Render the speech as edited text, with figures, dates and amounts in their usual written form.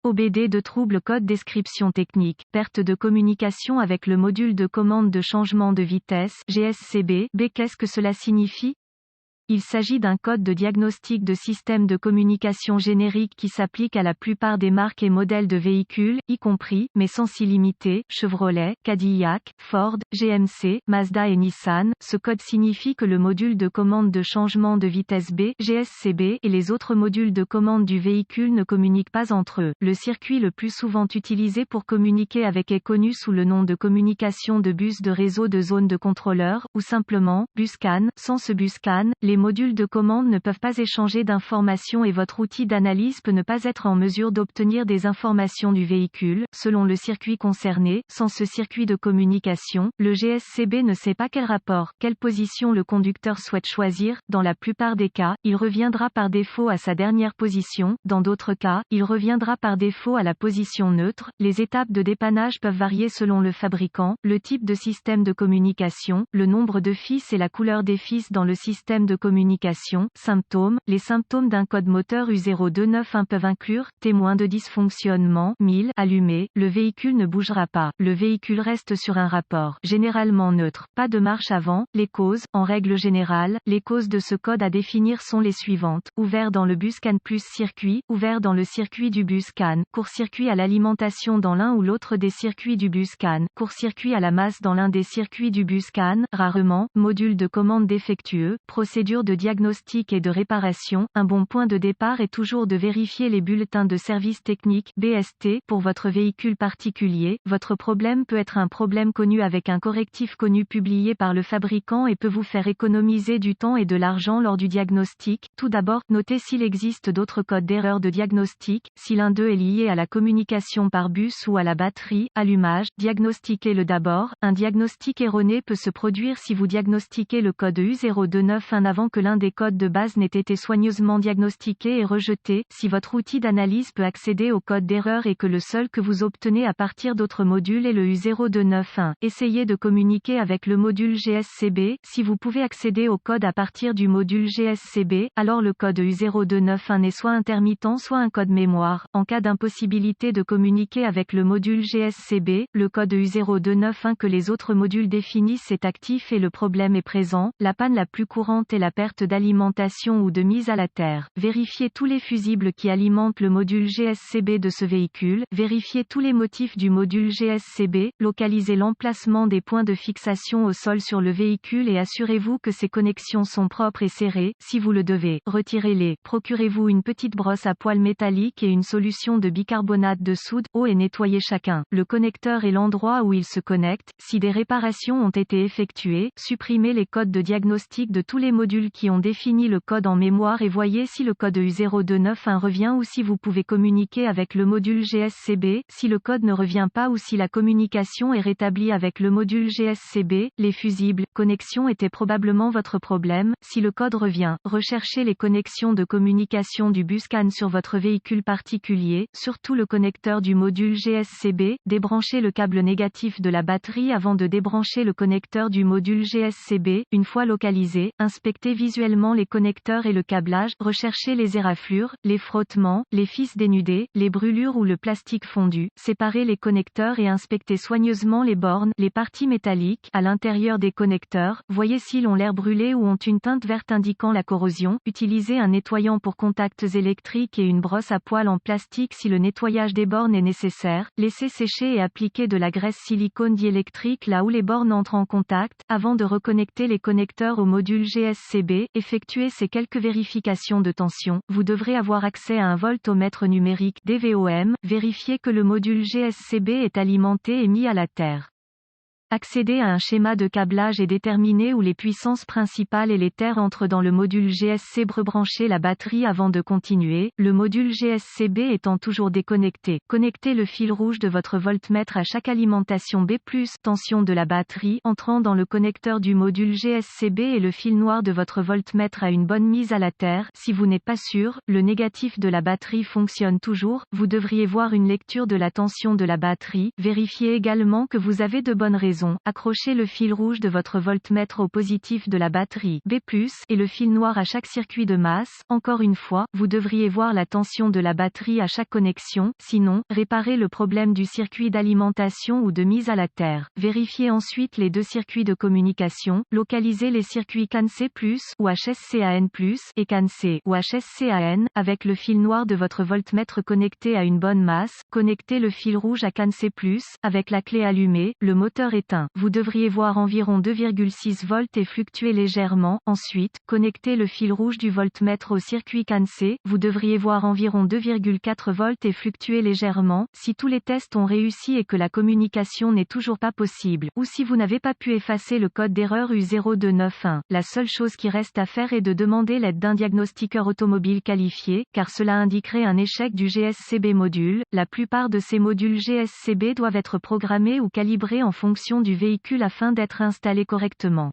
OBD de trouble code description technique, perte de communication avec le module de commande de changement de vitesse, GSCB. Qu'est-ce que cela signifie? Il s'agit d'un code de diagnostic de système de communication générique qui s'applique à la plupart des marques et modèles de véhicules, y compris, mais sans s'y limiter, Chevrolet, Cadillac, Ford, GMC, Mazda et Nissan. Ce code signifie que le module de commande de changement de vitesse B, GSCB, et les autres modules de commande du véhicule ne communiquent pas entre eux. Le circuit le plus souvent utilisé pour communiquer avec est connu sous le nom de communication de bus de réseau de zone de contrôleur, ou simplement, BusCAN. Sans ce BusCAN, les modules de commande ne peuvent pas échanger d'informations et votre outil d'analyse peut ne pas être en mesure d'obtenir des informations du véhicule, selon le circuit concerné. Sans ce circuit de communication, le GSCB ne sait pas quel rapport, quelle position le conducteur souhaite choisir. Dans la plupart des cas, il reviendra par défaut à sa dernière position. Dans d'autres cas, il reviendra par défaut à la position neutre. Les étapes de dépannage peuvent varier selon le fabricant, le type de système de communication, le nombre de fils et la couleur des fils dans le système de communication. Symptômes. Les symptômes d'un code moteur U0291 peuvent inclure témoin de dysfonctionnement, 1000, allumé, le véhicule ne bougera pas, le véhicule reste sur un rapport, généralement neutre, pas de marche avant. Les causes. En règle générale, les causes de ce code à définir sont les suivantes: ouvert dans le BusCAN plus circuit, ouvert dans le circuit du BusCAN, court-circuit à l'alimentation dans l'un ou l'autre des circuits du BusCAN, court-circuit à la masse dans l'un des circuits du BusCAN, rarement, module de commande défectueux, procédure de diagnostic et de réparation. Un bon point de départ est toujours de vérifier les bulletins de service technique, BST, pour votre véhicule particulier. Votre problème peut être un problème connu avec un correctif connu publié par le fabricant et peut vous faire économiser du temps et de l'argent lors du diagnostic. Tout d'abord, notez s'il existe d'autres codes d'erreur de diagnostic, si l'un d'eux est lié à la communication par bus ou à la batterie. Allumage. Diagnostiquez-le d'abord. Un diagnostic erroné peut se produire si vous diagnostiquez le code U0291 avant que l'un des codes de base n'ait été soigneusement diagnostiqué et rejeté. Si votre outil d'analyse peut accéder au code d'erreur et que le seul que vous obtenez à partir d'autres modules est le U0291, essayez de communiquer avec le module GSCB. Si vous pouvez accéder au code à partir du module GSCB, alors le code U0291 est soit intermittent soit un code mémoire. En cas d'impossibilité de communiquer avec le module GSCB, le code U0291 que les autres modules définissent est actif et le problème est présent. La panne la plus courante est la perte d'alimentation ou de mise à la terre. Vérifiez tous les fusibles qui alimentent le module GSCB de ce véhicule. Vérifiez tous les motifs du module GSCB. Localisez l'emplacement des points de fixation au sol sur le véhicule et assurez-vous que ces connexions sont propres et serrées. Si vous le devez, retirez-les. Procurez-vous une petite brosse à poils métallique et une solution de bicarbonate de soude. Eau et nettoyez chacun. Le connecteur et l'endroit où il se connecte. Si des réparations ont été effectuées, supprimez les codes de diagnostic de tous les modules qui ont défini le code en mémoire et voyez si le code U0291 revient ou si vous pouvez communiquer avec le module GSCB. Si le code ne revient pas ou si la communication est rétablie avec le module GSCB, les fusibles, connexions étaient probablement votre problème. Si le code revient, recherchez les connexions de communication du BusCAN sur votre véhicule particulier, surtout le connecteur du module GSCB. Débranchez le câble négatif de la batterie avant de débrancher le connecteur du module GSCB. Une fois localisé, inspectez visuellement les connecteurs et le câblage, recherchez les éraflures, les frottements, les fils dénudés, les brûlures ou le plastique fondu, séparez les connecteurs et inspectez soigneusement les bornes, les parties métalliques, à l'intérieur des connecteurs, voyez s'ils ont l'air brûlés ou ont une teinte verte indiquant la corrosion, utilisez un nettoyant pour contacts électriques et une brosse à poils en plastique si le nettoyage des bornes est nécessaire, laissez sécher et appliquez de la graisse silicone diélectrique là où les bornes entrent en contact, avant de reconnecter les connecteurs au module GSCB, effectuez ces quelques vérifications de tension. Vous devrez avoir accès à un voltomètre numérique DVOM, vérifiez que le module GSCB est alimenté et mis à la terre. Accéder à un schéma de câblage et déterminer où les puissances principales et les terres entrent dans le module GSCB. Rebranchez la batterie avant de continuer, le module GSCB étant toujours déconnecté. Connectez le fil rouge de votre voltmètre à chaque alimentation B+, tension de la batterie, entrant dans le connecteur du module GSCB et le fil noir de votre voltmètre à une bonne mise à la terre. Si vous n'êtes pas sûr, le négatif de la batterie fonctionne toujours, vous devriez voir une lecture de la tension de la batterie. Vérifiez également que vous avez de bonnes raisons raison, accrochez le fil rouge de votre voltmètre au positif de la batterie B+, et le fil noir à chaque circuit de masse. Encore une fois, vous devriez voir la tension de la batterie à chaque connexion, sinon, réparez le problème du circuit d'alimentation ou de mise à la terre. Vérifiez ensuite les deux circuits de communication, localisez les circuits CAN C+, ou HSCAN+, et CAN C, ou HSCAN, avec le fil noir de votre voltmètre connecté à une bonne masse, connectez le fil rouge à CAN C+, avec la clé allumée, le moteur éteint. Vous devriez voir environ 2,6 volts et fluctuer légèrement. Ensuite, connectez le fil rouge du voltmètre au circuit CAN C, vous devriez voir environ 2,4 volts et fluctuer légèrement. Si tous les tests ont réussi et que la communication n'est toujours pas possible, ou si vous n'avez pas pu effacer le code d'erreur U0291, la seule chose qui reste à faire est de demander l'aide d'un diagnostiqueur automobile qualifié, car cela indiquerait un échec du GSCB module. La plupart de ces modules GSCB doivent être programmés ou calibrés en fonction du véhicule afin d'être installés correctement.